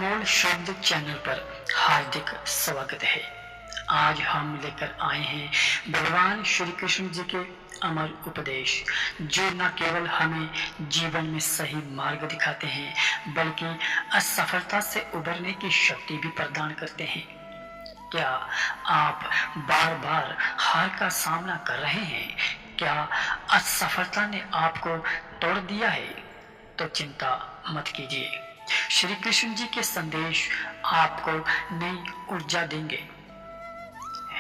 अनमोल शब्द चैनल पर हार्दिक स्वागत है। आज हम लेकर आए हैं भगवान श्री कृष्ण जी के अमर उपदेश, जो न केवल हमें जीवन में सही मार्ग दिखाते हैं बल्कि असफलता से उबरने की शक्ति भी प्रदान करते हैं। क्या आप बार बार हार का सामना कर रहे हैं? क्या असफलता ने आपको तोड़ दिया है? तो चिंता मत कीजिए, श्री कृष्ण जी के संदेश आपको नई ऊर्जा देंगे।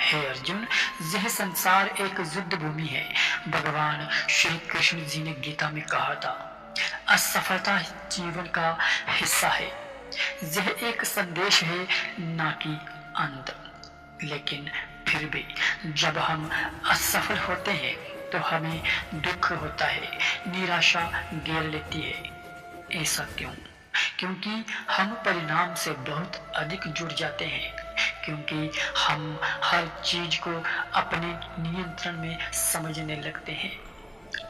हे अर्जुन, यह संसार एक युद्ध भूमि है। भगवान श्री कृष्ण जी ने गीता में कहा था, असफलता जीवन का हिस्सा है। यह एक संदेश है, ना कि अंत। लेकिन फिर भी जब हम असफल होते हैं तो हमें दुख होता है, निराशा घेर लेती है। ऐसा क्यों? क्योंकि हम परिणाम से बहुत अधिक जुड़ जाते हैं, क्योंकि हम हर चीज को अपने नियंत्रण में समझने लगते हैं,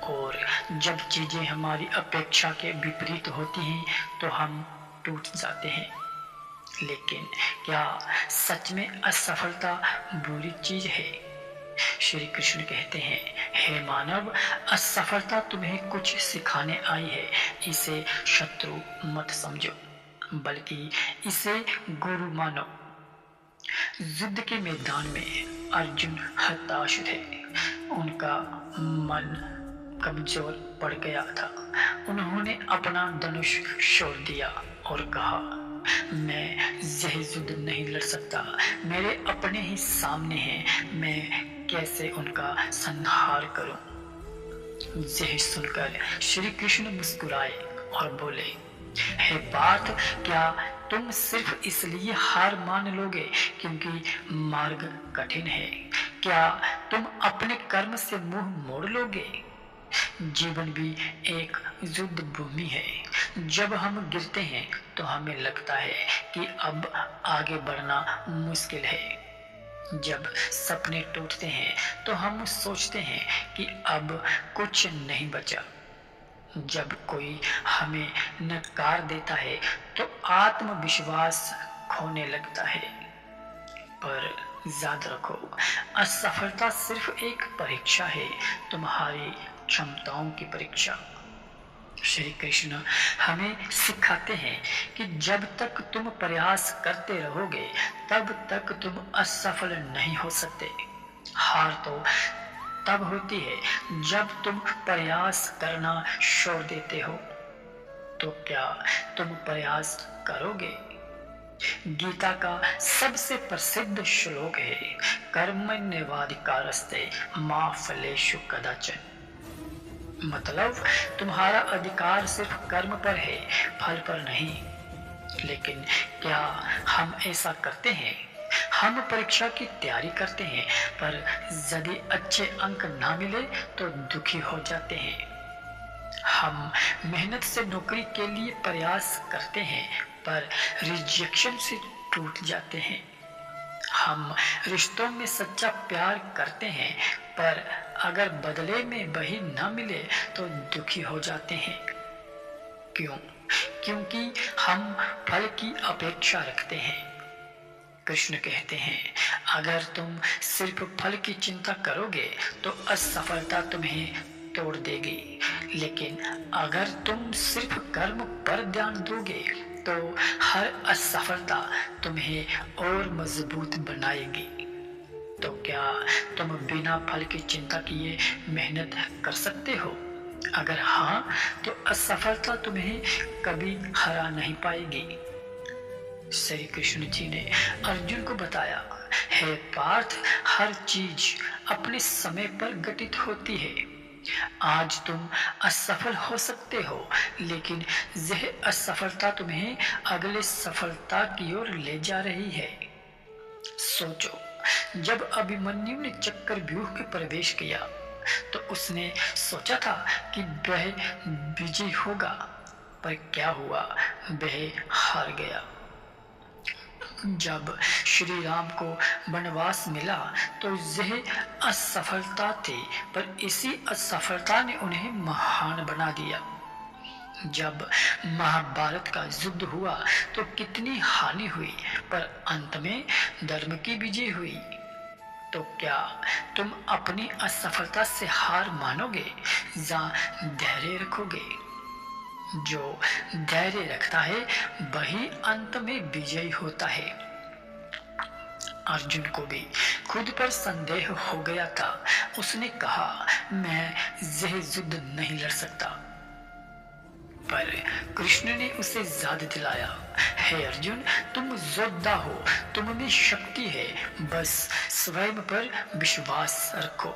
और जब चीजें हमारी अपेक्षा के विपरीत होती हैं तो हम टूट जाते हैं। लेकिन क्या सच में असफलता बुरी चीज है? श्री कृष्ण कहते हैं, हे मानव, असफलता तुम्हें कुछ सिखाने आई है। इसे शत्रु मत समझो, बल्कि इसे गुरु मानो। युद्ध के मैदान में अर्जुन हताश थे। उनका मन कमजोर पड़ गया था। उन्होंने अपना धनुष छोड़ दिया और कहा, मैं यह युद्ध नहीं लड़ सकता। मेरे अपने ही सामने हैं, मैं कैसे उनका संहार करूं? यह सुनकर श्री कृष्ण मुस्कुराए और बोले, हे पार्थ, क्या तुम सिर्फ इसलिए हार मान लोगे क्योंकि मार्ग कठिन है? क्या तुम अपने कर्म से मुंह मोड़ लोगे? जीवन भी एक युद्ध भूमि है। जब हम गिरते हैं तो हमें लगता है कि अब आगे बढ़ना मुश्किल है। जब सपने टूटते हैं तो हम सोचते हैं कि अब कुछ नहीं बचा। जब कोई हमें नकार देता है तो आत्मविश्वास खोने लगता है। पर याद रखो, असफलता सिर्फ एक परीक्षा है, तुम्हारी क्षमताओं की परीक्षा। श्री कृष्ण हमें सिखाते हैं कि जब तक तुम प्रयास करते रहोगे तब तक तुम असफल नहीं हो सकते। हार तो तब होती है जब तुम प्रयास करना छोड़ देते हो। तो क्या तुम प्रयास करोगे? गीता का सबसे प्रसिद्ध श्लोक है, कर्मण्येवाधिकारस्ते मा फलेषु कदाचन। मतलब तुम्हारा अधिकार सिर्फ कर्म पर है, फल पर नहीं। लेकिन क्या हम ऐसा करते हैं? हम परीक्षा की तैयारी करते हैं, पर यदि अच्छे अंक ना मिले तो दुखी हो जाते हैं। हम मेहनत से नौकरी के लिए प्रयास करते हैं, पर रिजेक्शन से टूट जाते हैं। हम रिश्तों में सच्चा प्यार करते हैं, पर अगर बदले में वही न मिले तो दुखी हो जाते हैं। क्यों? क्योंकि हम फल की अपेक्षा रखते हैं। कृष्ण कहते हैं, अगर तुम सिर्फ फल की चिंता करोगे तो असफलता तुम्हें तोड़ देगी। लेकिन अगर तुम सिर्फ कर्म पर ध्यान दोगे तो हर असफलता तुम्हें और मजबूत बनाएगी। तो क्या तुम बिना फल की चिंता किए मेहनत कर सकते हो? अगर हाँ, तो असफलता तुम्हें कभी हरा नहीं पाएगी। श्री कृष्ण जी ने अर्जुन को बताया, हे पार्थ, हर चीज अपने समय पर घटित होती है। आज तुम असफल हो सकते हो, लेकिन यह असफलता तुम्हें अगले सफलता की ओर ले जा रही है। सोचो, जब अभिमन्यु ने चक्रव्यूह में प्रवेश किया तो उसने सोचा था कि वह विजयी होगा, पर क्या हुआ? वह हार गया। जब श्री राम को वनवास मिला तो यह असफलता थी, पर इसी असफलता ने उन्हें महान बना दिया। जब महाभारत का युद्ध हुआ तो कितनी हानि हुई, पर अंत में धर्म की विजय हुई। तो क्या तुम अपनी असफलता से हार मानोगे या धैर्य रखोगे? जो धैर्य रखता है वही अंत में विजयी होता है। अर्जुन को भी खुद पर संदेह हो गया था। उसने कहा, मैं यह युद्ध नहीं लड़ सकता। पर कृष्ण ने उसे याद दिलाया, हे अर्जुन, तुम योद्धा हो, तुम में शक्ति है, बस स्वयं पर विश्वास रखो।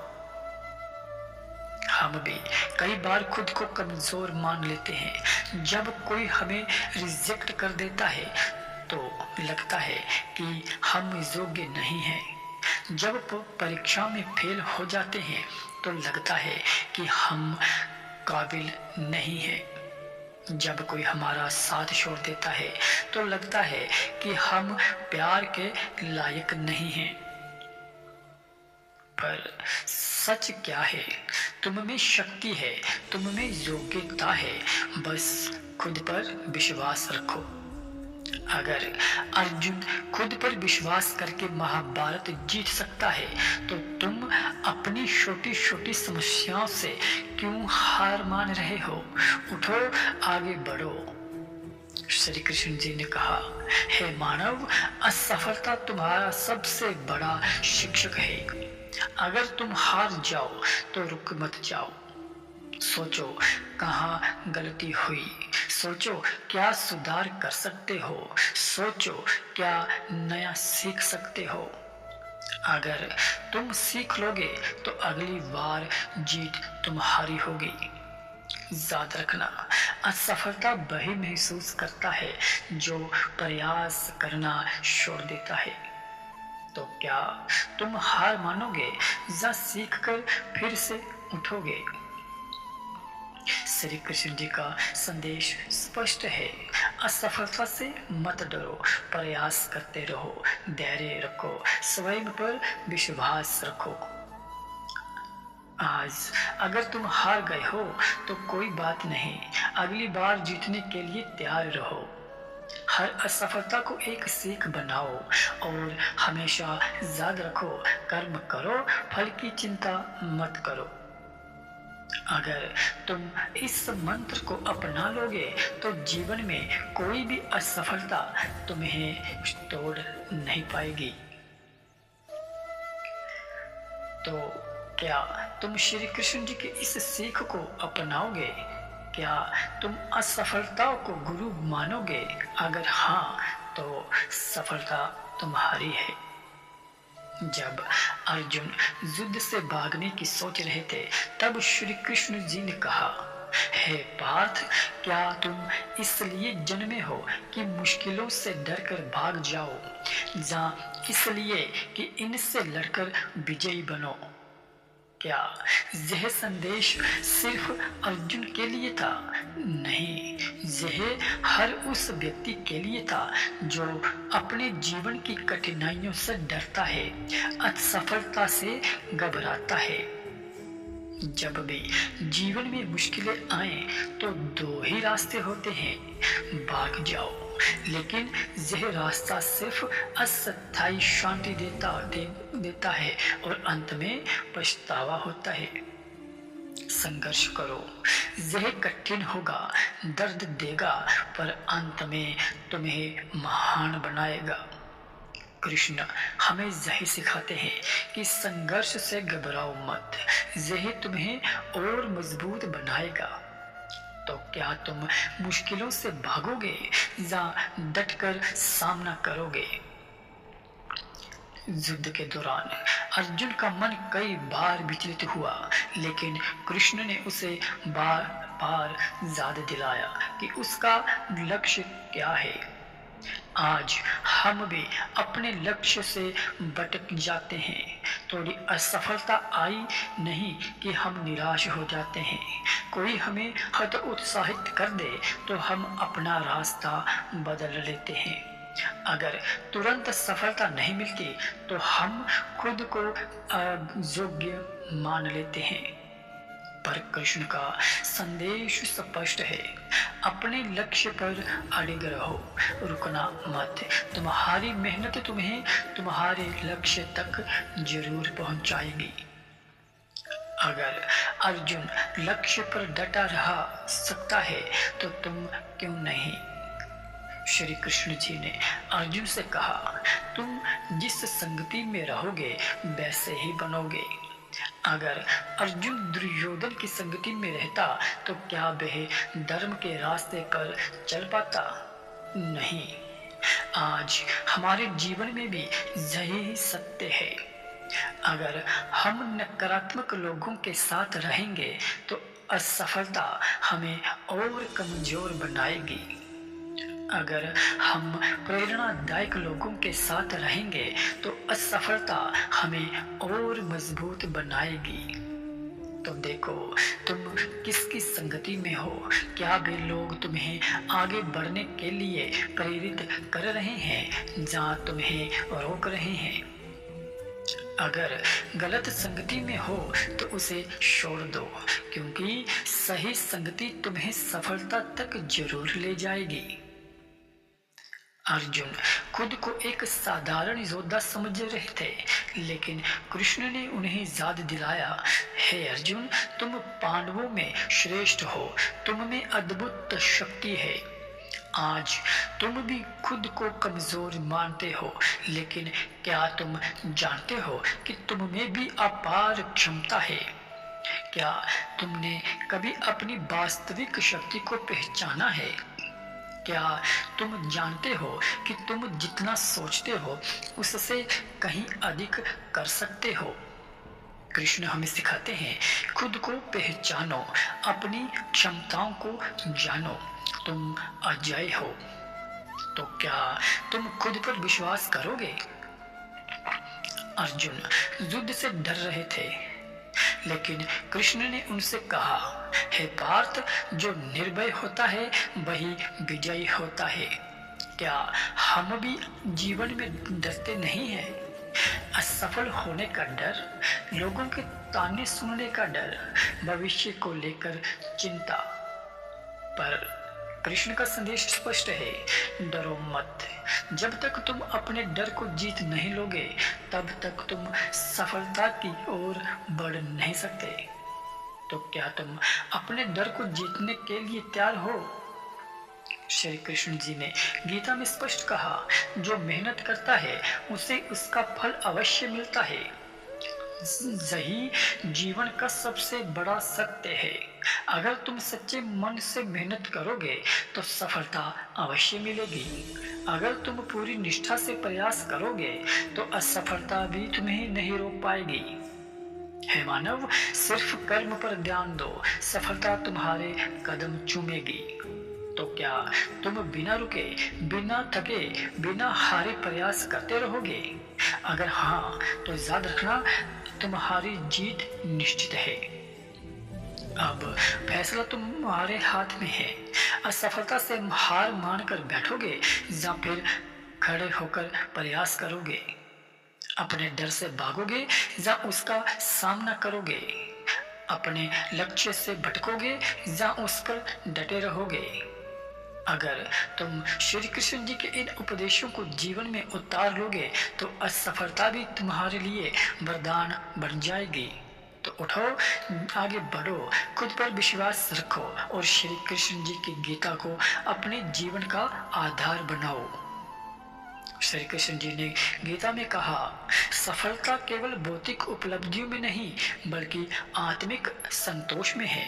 हम भी कई बार खुद को कमजोर मान लेते हैं। जब कोई हमें रिजेक्ट कर देता है तो लगता है कि हम योग्य नहीं हैं। जब परीक्षा में फेल हो जाते हैं तो लगता है कि हम काबिल नहीं हैं। जब कोई हमारा साथ छोड़ देता है तो लगता है कि हम प्यार के लायक नहीं हैं। पर सच क्या है? तुम में शक्ति है, तुम में योग्यता है, बस खुद पर विश्वास रखो। अगर अर्जुन खुद पर विश्वास करके महाभारत जीत सकता है तो तुम अपनी छोटी छोटी समस्याओं से क्यों हार मान रहे हो? उठो, आगे बढ़ो। श्री कृष्ण जी ने कहा, हे मानव, असफलता तुम्हारा सबसे बड़ा शिक्षक है। अगर तुम हार जाओ तो रुक मत जाओ। सोचो कहाँ गलती हुई, सोचो क्या सुधार कर सकते हो, सोचो क्या नया सीख सकते हो। अगर तुम सीख लोगे तो अगली बार जीत तुम्हारी होगी। याद रखना, असफलता वही महसूस करता है जो प्रयास करना छोड़ देता है। तो क्या तुम हार मानोगे या सीख कर फिर से उठोगे? श्री कृष्ण जी का संदेश स्पष्ट है, असफलता से मत डरो, प्रयास करते रहो, धैर्य रखो, स्वयं पर विश्वास रखो। आज अगर तुम हार गए हो तो कोई बात नहीं, अगली बार जीतने के लिए तैयार रहो। हर असफलता को एक सीख बनाओ और हमेशा याद रखो, कर्म करो, फल की चिंता मत करो। अगर तुम इस मंत्र को अपना लोगे तो जीवन में कोई भी असफलता तुम्हें तोड़ नहीं पाएगी। तो क्या तुम श्री कृष्ण जी के इस सीख को अपनाओगे? क्या तुम असफलताओं को गुरु मानोगे? अगर हाँ, तो सफलता तुम्हारी है। जब अर्जुन युद्ध से भागने की सोच रहे थे तब श्री कृष्ण जी ने कहा, हे पार्थ, क्या तुम इसलिए जन्मे हो कि मुश्किलों से डरकर भाग जाओ, या इसलिए कि इनसे लड़कर विजयी बनो? क्या यह संदेश सिर्फ अर्जुन के लिए था? नहीं, यह हर उस व्यक्ति के लिए था जो अपने जीवन की कठिनाइयों से डरता है, असफलता से घबराता है। जब भी जीवन में मुश्किलें आए तो दो ही रास्ते होते हैं, भाग जाओ, लेकिन यह रास्ता सिर्फ अस्थायी शांति देता है और अंत में पछतावा होता है। संघर्ष करो, यह कठिन होगा, दर्द देगा, पर अंत में तुम्हें महान बनाएगा। कृष्ण हमें यही सिखाते हैं कि संघर्ष से घबराओ मत, यही तुम्हें और मजबूत बनाएगा। तो क्या तुम मुश्किलों से भागोगे या डटकर सामना करोगे? युद्ध के दौरान अर्जुन का मन कई बार विचलित हुआ, लेकिन कृष्ण ने उसे बार बार याद दिलाया कि उसका लक्ष्य क्या है। आज हम भी अपने लक्ष्य से भटक जाते हैं। थोड़ी असफलता आई नहीं कि हम निराश हो जाते हैं। कोई हमें हतोत्साहित कर दे तो हम अपना रास्ता बदल लेते हैं। अगर तुरंत सफलता नहीं मिलती तो हम खुद को अयोग्य मान लेते हैं। पर कृष्ण का संदेश स्पष्ट है, अपने लक्ष्य पर अड़िग रहो, रुकना मत। तुम्हारी मेहनत तुम्हें तुम्हारे लक्ष्य तक जरूर पहुंचाएगी। अगर अर्जुन लक्ष्य पर डटा रह सकता है तो तुम क्यों नहीं? श्री कृष्ण जी ने अर्जुन से कहा, तुम जिस संगति में रहोगे वैसे ही बनोगे। अगर अर्जुन दुर्योधन की संगति में रहता तो क्या वह धर्म के रास्ते पर चल पाता? नहीं। आज हमारे जीवन में भी यही सत्य है। अगर हम नकारात्मक लोगों के साथ रहेंगे तो असफलता हमें और कमजोर बनाएगी। अगर हम प्रेरणादायक लोगों के साथ रहेंगे तो असफलता हमें और मजबूत बनाएगी। तो देखो तुम किसकी संगति में हो। क्या वे लोग तुम्हें आगे बढ़ने के लिए प्रेरित कर रहे हैं या तुम्हें रोक रहे हैं? अगर गलत संगति में हो तो उसे छोड़ दो, क्योंकि सही संगति तुम्हें सफलता तक जरूर ले जाएगी। अर्जुन खुद को एक साधारण योद्धा समझ रहे थे, लेकिन कृष्ण ने उन्हें याद दिलाया, हे अर्जुन, तुम पांडवों में श्रेष्ठ हो, तुम में अद्भुत शक्ति है। आज तुम भी खुद को कमजोर मानते हो, लेकिन क्या तुम जानते हो कि तुम में भी अपार क्षमता है? क्या तुमने कभी अपनी वास्तविक शक्ति को पहचाना है? क्या तुम जानते हो कि तुम जितना सोचते हो उससे कहीं अधिक कर सकते हो? कृष्ण हमें सिखाते हैं, खुद को पहचानो, अपनी क्षमताओं को जानो, तुम अजय हो। तो क्या तुम खुद पर विश्वास करोगे? अर्जुन युद्ध से डर रहे थे, लेकिन कृष्ण ने उनसे कहा, हे पार्थ, जो निर्भय होता है वही विजयी होता है। क्या हम भी जीवन में डरते नहीं हैं? असफल होने का डर, लोगों के ताने सुनने का डर, भविष्य को लेकर चिंता। पर कृष्ण का संदेश स्पष्ट है, डरो मत। जब तक तुम अपने डर को जीत नहीं लोगे तब तक तुम सफलता की ओर बढ़ नहीं सकते। तो क्या तुम अपने डर को जीतने के लिए तैयार हो? श्री कृष्ण जी ने गीता में स्पष्ट कहा, जो मेहनत करता है उसे उसका फल अवश्य मिलता है। यही जीवन का सबसे बड़ा सत्य है। अगर तुम सच्चे मन से मेहनत करोगे तो सफलता अवश्य मिलेगी। अगर तुम पूरी निष्ठा से प्रयास करोगे तो असफलता भी तुम्हें नहीं रोक पाएगी। हे मानव, सिर्फ कर्म पर ध्यान दो, सफलता तुम्हारे कदम चूमेगी। तो क्या तुम बिना रुके, बिना थके, बिना हारे प्रयास करते रहोगे? अगर हाँ, तो याद रखना, तुम्हारी जीत निश्चित है। अब फैसला तुम्हारे हाथ में है। असफलता से हार मानकर बैठोगे या फिर खड़े होकर प्रयास करोगे? अपने डर से भागोगे या उसका सामना करोगे? अपने लक्ष्य से भटकोगे या उस पर डटे रहोगे? अगर तुम श्री कृष्ण जी के इन उपदेशों को जीवन में उतार लोगे तो असफलता भी तुम्हारे लिए वरदान बन जाएगी। तो उठो, आगे बढ़ो, खुद पर विश्वास रखो और श्री कृष्ण जी की गीता को अपने जीवन का आधार बनाओ। श्री कृष्ण जी ने गीता में कहा, सफलता केवल भौतिक उपलब्धियों में नहीं बल्कि आत्मिक संतोष में है।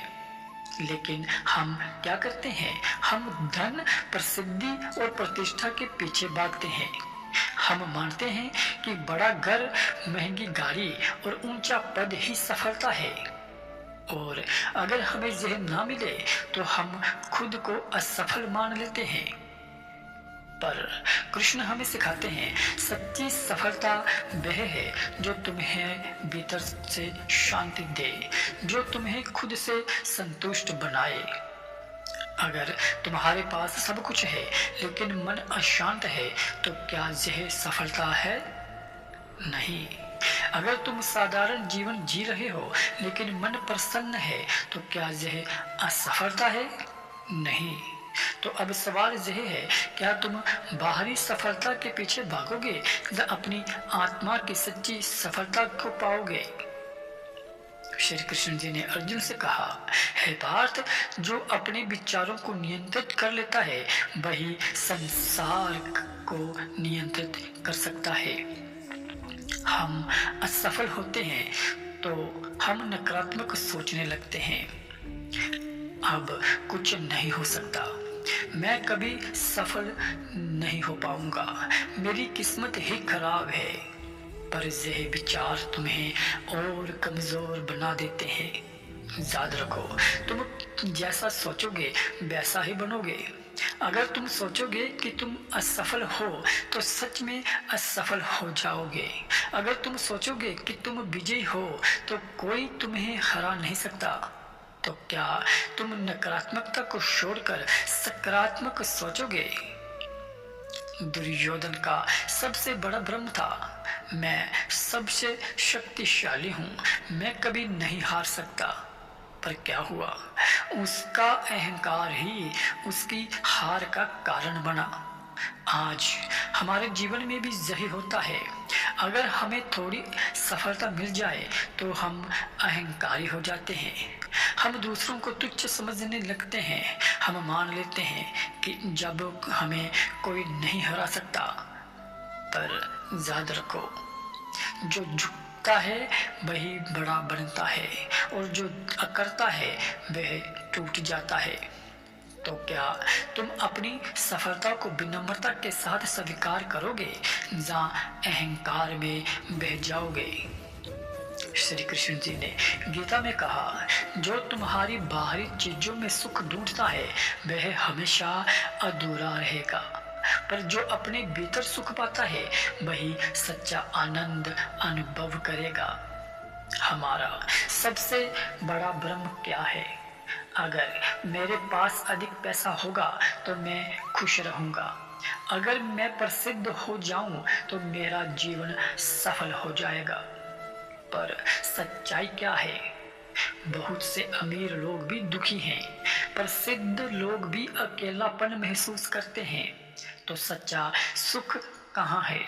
लेकिन हम क्या करते हैं? हम धन, प्रसिद्धि और प्रतिष्ठा के पीछे भागते हैं। हम मानते हैं कि बड़ा घर, महंगी गाड़ी और ऊंचा पद ही सफलता है, और अगर हमें यह ना मिले तो हम खुद को असफल मान लेते हैं। पर कृष्ण हमें सिखाते हैं, सच्ची सफलता वह है जो तुम्हें भीतर से शांति दे, जो तुम्हें खुद से संतुष्ट बनाए। अगर तुम्हारे पास सब कुछ है लेकिन मन अशांत है तो क्या यह सफलता है? नहीं। अगर तुम साधारण जीवन जी रहे हो लेकिन मन प्रसन्न है, तो क्या यह असफलता है? नहीं। तो अब सवाल यह है, क्या तुम बाहरी सफलता के पीछे भागोगे या अपनी आत्मा की सच्ची सफलता को पाओगे? श्री कृष्ण जी ने अर्जुन से कहा, हे पार्थ, जो अपने विचारों को नियंत्रित कर लेता है वही संसार को नियंत्रित कर सकता है। हम असफल होते हैं तो हम नकारात्मक सोचने लगते हैं, अब कुछ नहीं हो सकता, मैं कभी सफल नहीं हो पाऊंगा, मेरी किस्मत ही खराब है। पर यह विचार तुम्हें और कमजोर बना देते हैं। याद रखो, तुम जैसा सोचोगे वैसा ही बनोगे। अगर तुम सोचोगे कि तुम असफल हो तो सच में असफल हो जाओगे। अगर तुम सोचोगे कि तुम विजयी हो तो कोई तुम्हें हरा नहीं सकता। तो क्या तुम नकारात्मकता को छोड़कर सकारात्मक सोचोगे? दुर्योधन का सबसे बड़ा भ्रम था, मैं सबसे शक्तिशाली हूँ, मैं कभी नहीं हार सकता। पर क्या हुआ? उसका अहंकार ही उसकी हार का कारण बना। आज हमारे जीवन में भी यही होता है। अगर हमें थोड़ी सफलता मिल जाए तो हम अहंकारी हो जाते हैं, हम दूसरों को तुच्छ समझने लगते हैं। हम मान लेते हैं कि जब हमें कोई नहीं हरा सकता। पर याद रखो, जो झुकता है वही बड़ा बनता है और जो अकड़ता है वह टूट जाता है। तो क्या तुम अपनी सफलता को विनम्रता के साथ स्वीकार करोगे या अहंकार में बह जाओगे? श्री कृष्ण जी ने गीता में कहा, जो तुम्हारी बाहरी चीजों में सुख ढूंढता है वह हमेशा अधूरा रहेगा, पर जो अपने भीतर सुख पाता है वही सच्चा आनंद अनुभव करेगा। हमारा सबसे बड़ा भ्रम क्या है? अगर मेरे पास अधिक पैसा होगा तो मैं खुश रहूंगा, अगर मैं प्रसिद्ध हो जाऊं तो मेरा जीवन सफल हो जाएगा। पर सच्चाई क्या है? बहुत से अमीर लोग भी दुखी हैं, प्रसिद्ध लोग भी अकेलापन महसूस करते हैं। तो सच्चा सुख कहाँ है?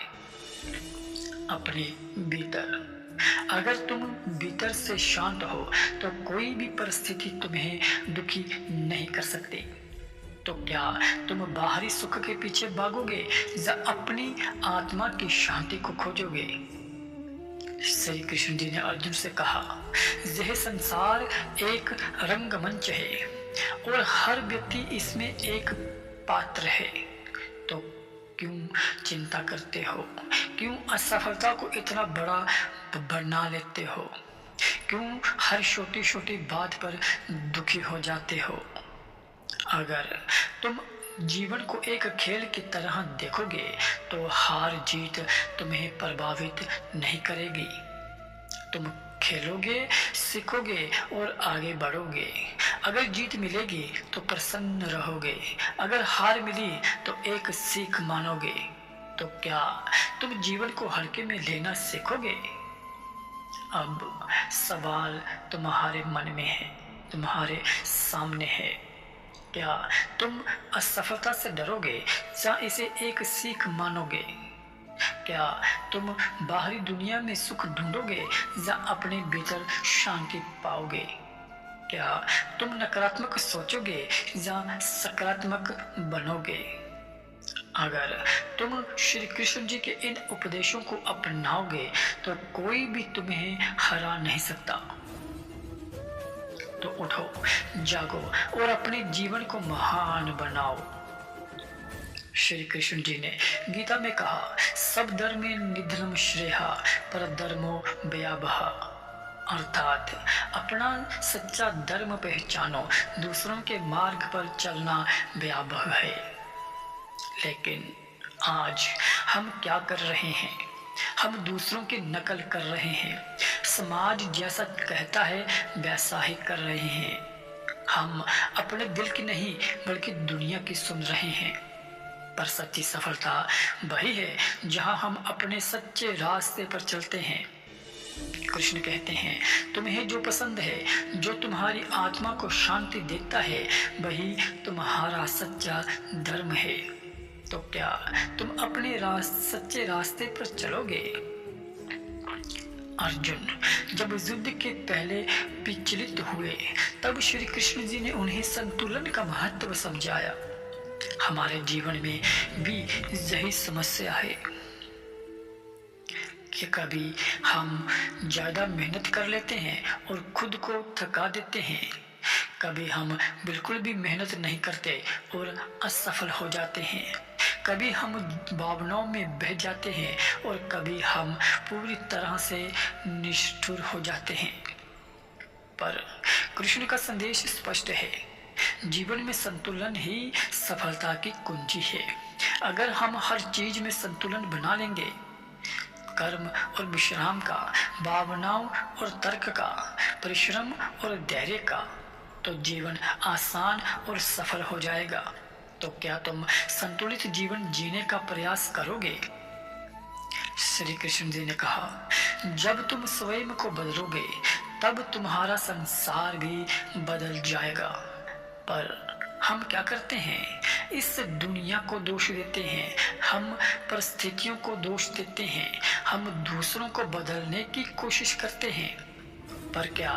अपने भीतर। अगर तुम भीतर से शांत हो तो कोई भी परिस्थिति तुम्हें दुखी नहीं कर सकती। तो क्या तुम बाहरी सुख के पीछे भागोगे या अपनी आत्मा की शांति को खोजोगे? श्री कृष्ण जी ने अर्जुन से कहा, यह संसार एक रंगमंच है और हर व्यक्ति इसमें एक पात्र है। तो क्यों चिंता करते हो? क्यों असफलता को इतना बड़ा बना लेते हो? क्यों हर छोटी छोटी बात पर दुखी हो जाते हो? अगर तुम जीवन को एक खेल की तरह देखोगे तो हार जीत तुम्हें प्रभावित नहीं करेगी। तुम खेलोगे, सीखोगे और आगे बढ़ोगे। अगर जीत मिलेगी तो प्रसन्न रहोगे, अगर हार मिली तो एक सीख मानोगे। तो क्या तुम जीवन को हल्के में लेना सीखोगे? अब सवाल तुम्हारे मन में है, तुम्हारे सामने है। क्या तुम असफलता से डरोगे या इसे एक सीख मानोगे? क्या तुम बाहरी दुनिया में सुख ढूंढोगे या अपने भीतर शांति पाओगे? क्या तुम नकारात्मक सोचोगे या सकारात्मक बनोगे? अगर तुम श्री कृष्ण जी के इन उपदेशों को अपनाओगे तो कोई भी तुम्हें हरा नहीं सकता। तो उठो, जागो और अपने जीवन को महान बनाओ। श्री कृष्ण जी ने गीता में कहा, सब धर्मे निधनम श्रेया पर धर्मो भयावह, अर्थात अपना सच्चा धर्म पहचानो, दूसरों के मार्ग पर चलना भयावह है। लेकिन आज हम क्या कर रहे हैं? हम दूसरों की नकल कर रहे हैं, समाज जैसा कहता है वैसा ही कर रहे हैं। हम अपने दिल की नहीं बल्कि दुनिया की सुन रहे हैं। पर सच्ची सफलता वही है जहां हम अपने सच्चे रास्ते पर चलते हैं। कृष्ण कहते हैं, तुम्हें जो पसंद है, जो तुम्हारी आत्मा को शांति देता है, वही तुम्हारा सच्चा धर्म है। तो क्या तुम अपने सच्चे रास्ते पर चलोगे? अर्जुन जब युद्ध के पहले विचलित हुए, तब श्री कृष्ण जी ने उन्हें संतुलन का महत्व समझाया। हमारे जीवन में भी यही समस्या है कि कभी हम ज्यादा मेहनत कर लेते हैं और खुद को थका देते हैं, कभी हम बिल्कुल भी मेहनत नहीं करते और असफल हो जाते हैं, कभी हम भावनाओं में बह जाते हैं और कभी हम पूरी तरह से निष्ठुर हो जाते हैं। पर कृष्ण का संदेश स्पष्ट है, जीवन में संतुलन ही सफलता की कुंजी है। अगर हम हर चीज में संतुलन बना लेंगे, कर्म और विश्राम का, भावनाओं और तर्क का, परिश्रम और धैर्य का, तो जीवन आसान और सफल हो जाएगा। तो क्या तुम संतुलित जीवन जीने का प्रयास करोगे? श्री कृष्ण जी ने कहा, जब तुम स्वयं को बदलोगे, तब तुम्हारा संसार भी बदल जाएगा। पर हम क्या करते हैं? इस दुनिया को दोष देते हैं, हम परिस्थितियों को दोष देते हैं, हम दूसरों को बदलने की कोशिश करते हैं। पर क्या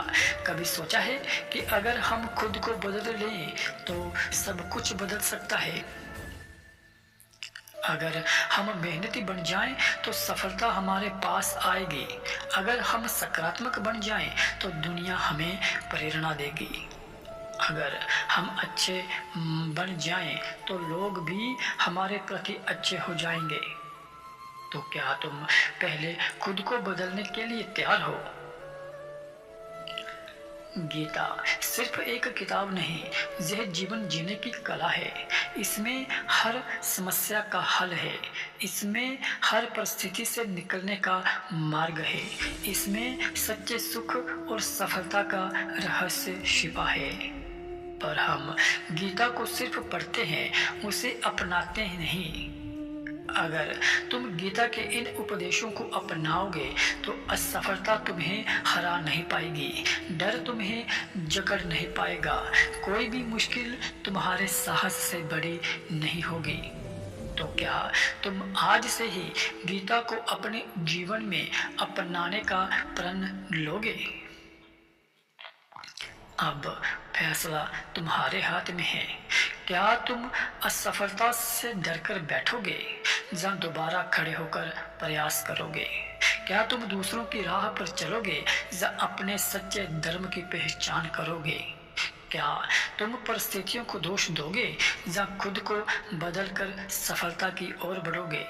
कभी सोचा है कि अगर हम खुद को बदल लें तो सब कुछ बदल सकता है? अगर हम मेहनती बन जाएं तो सफलता हमारे पास आएगी। अगर हम सकारात्मक बन जाएं तो दुनिया हमें प्रेरणा देगी। अगर हम अच्छे बन जाएं तो लोग भी हमारे प्रति अच्छे हो जाएंगे। तो क्या तुम पहले खुद को बदलने के लिए तैयार हो? गीता सिर्फ एक किताब नहीं, यह जीवन जीने की कला है। इसमें हर समस्या का हल है, इसमें हर परिस्थिति से निकलने का मार्ग है, इसमें सच्चे सुख और सफलता का रहस्य छिपा है। पर हम गीता को सिर्फ पढ़ते हैं, उसे अपनाते ही नहीं। अगर तुम गीता के इन उपदेशों को अपनाओगे तो असफलता तुम्हें हरा नहीं पाएगी, डर तुम्हें जकड़ नहीं पाएगा, कोई भी मुश्किल तुम्हारे साहस से बड़ी नहीं होगी। तो क्या तुम आज से ही गीता को अपने जीवन में अपनाने का प्रण लोगे? अब फैसला तुम्हारे हाथ में है। क्या तुम असफलता से डरकर बैठोगे या दोबारा खड़े होकर प्रयास करोगे? क्या तुम दूसरों की राह पर चलोगे या अपने सच्चे धर्म की पहचान करोगे? क्या तुम परिस्थितियों को दोष दोगे या खुद को बदलकर सफलता की ओर बढ़ोगे?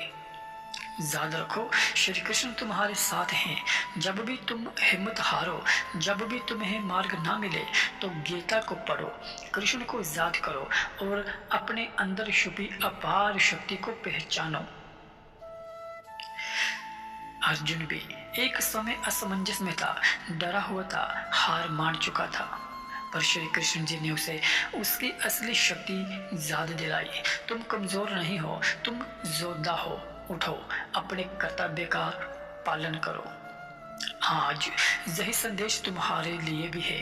याद रखो, श्री कृष्ण तुम्हारे साथ हैं। जब भी तुम हिम्मत हारो, जब भी तुम्हें मार्ग ना मिले, तो गीता को पढ़ो, कृष्ण को याद करो और अपने अंदर छुपी अपार शक्ति को पहचानो। अर्जुन भी एक समय असमंजस में था, डरा हुआ था, हार मान चुका था, पर श्री कृष्ण जी ने उसे उसकी असली शक्ति याद दिलाई। तुम कमजोर नहीं हो, तुम योद्धा हो। उठो, अपने कर्तव्य का पालन करो। आज यही संदेश तुम्हारे लिए भी है।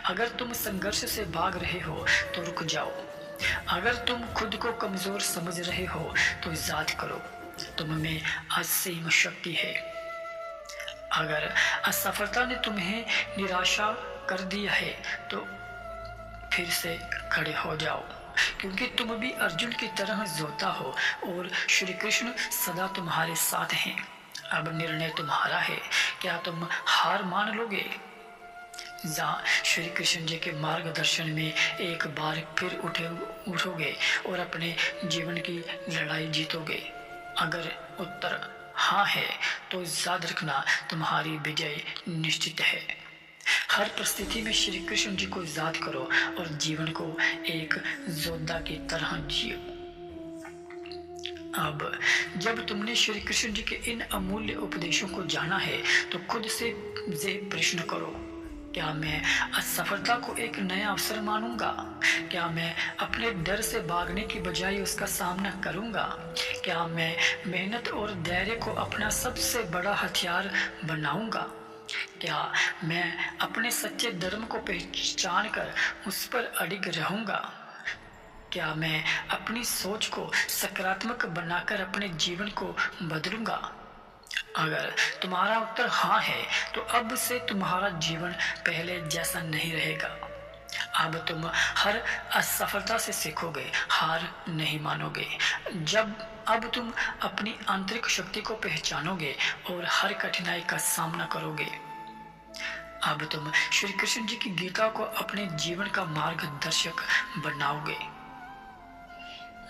अगर तुम संघर्ष से भाग रहे हो तो रुक जाओ। अगर तुम खुद को कमजोर समझ रहे हो तो याद करो, तुम में असीम शक्ति है। अगर असफलता ने तुम्हें निराशा कर दिया है तो फिर से खड़े हो जाओ, क्योंकि तुम भी अर्जुन की तरह योद्धा हो और श्री कृष्ण सदा तुम्हारे साथ हैं। अब निर्णय तुम्हारा है, क्या तुम हार मान लोगे या श्री कृष्ण जी के मार्गदर्शन में एक बार फिर उठोगे और अपने जीवन की लड़ाई जीतोगे? अगर उत्तर हाँ है तो याद रखना, तुम्हारी विजय निश्चित है। हर परिस्थिति में श्री कृष्ण जी को याद करो और जीवन को एक योद्धा की तरह जियो। अब जब तुमने श्री कृष्ण जी के इन अमूल्य उपदेशों को जाना है तो खुद से ये प्रश्न करो, क्या मैं असफलता को एक नया अवसर मानूंगा? क्या मैं अपने डर से भागने की बजाय उसका सामना करूंगा? क्या मैं मेहनत और धैर्य को अपना सबसे बड़ा हथियार बनाऊंगा? क्या मैं अपने सच्चे धर्म को पहचान कर उस पर अडिग रहूंगा? क्या मैं अपनी सोच को सकारात्मक बनाकर अपने जीवन को बदलूंगा? अगर तुम्हारा उत्तर हाँ है, तो अब से तुम्हारा जीवन पहले जैसा नहीं रहेगा। अब तुम हर असफलता से सीखोगे, हार नहीं मानोगे। अब तुम अपनी आंतरिक शक्ति को पहचानोगे और हर कठिनाई का सामना करोगे। अब तुम श्री कृष्ण जी की गीता को अपने जीवन का मार्गदर्शक बनाओगे।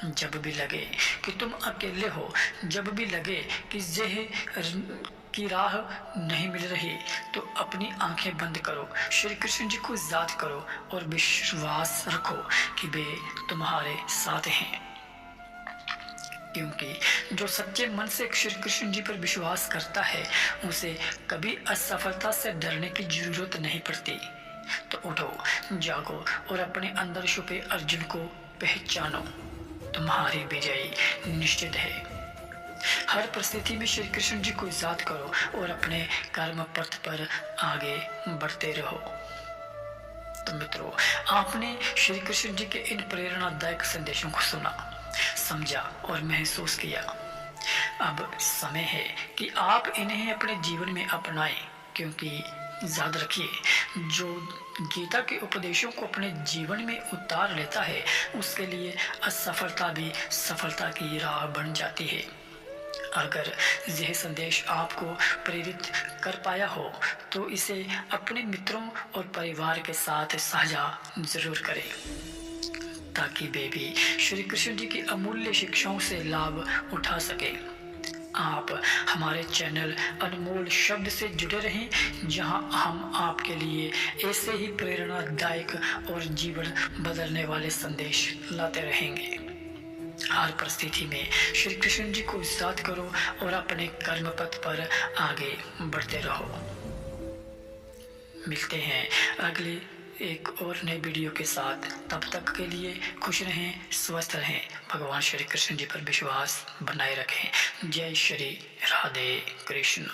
जब भी लगे कि तुम अकेले हो, जब भी लगे कि की राह नहीं मिल रही, तो अपनी आंखें बंद करो, श्री कृष्ण जी को याद करो और विश्वास रखो कि वे तुम्हारे साथ हैं। क्योंकि जो सच्चे मन से श्री कृष्ण जी पर विश्वास करता है, उसे कभी असफलता से डरने की जरूरत नहीं पड़ती। तो उठो, जागो और अपने अंदर छुपे अर्जुन को पहचानो। तुम्हारी विजय निश्चित है। हर परिस्थिति में श्री कृष्ण जी को याद करो और अपने कर्म पथ पर आगे बढ़ते रहो। तो मित्रों, आपने श्री कृष्ण जी के इन प्रेरणादायक संदेशों को सुना, समझा और महसूस किया। अब समय है कि आप इन्हें अपने जीवन में अपनाएं, क्योंकि याद रखिए, जो गीता के उपदेशों को अपने जीवन में उतार लेता है, उसके लिए असफलता भी सफलता की राह बन जाती है। अगर यह संदेश आपको प्रेरित कर पाया हो, तो इसे अपने मित्रों और परिवार के साथ साझा जरूर करें, ताकि वे भी श्री कृष्ण जी की अमूल्य शिक्षाओं से लाभ उठा सके। आप हमारे चैनल अनमोल शब्द से जुड़े रहें, जहां हम आपके लिए ऐसे ही प्रेरणादायक और जीवन बदलने वाले संदेश लाते रहेंगे। हर परिस्थिति में श्री कृष्ण जी को याद करो और अपने कर्म पथ पर आगे बढ़ते रहो। मिलते हैं अगले एक और नए वीडियो के साथ। तब तक के लिए खुश रहें, स्वस्थ रहें, भगवान श्री कृष्ण जी पर विश्वास बनाए रखें। जय श्री राधे कृष्ण।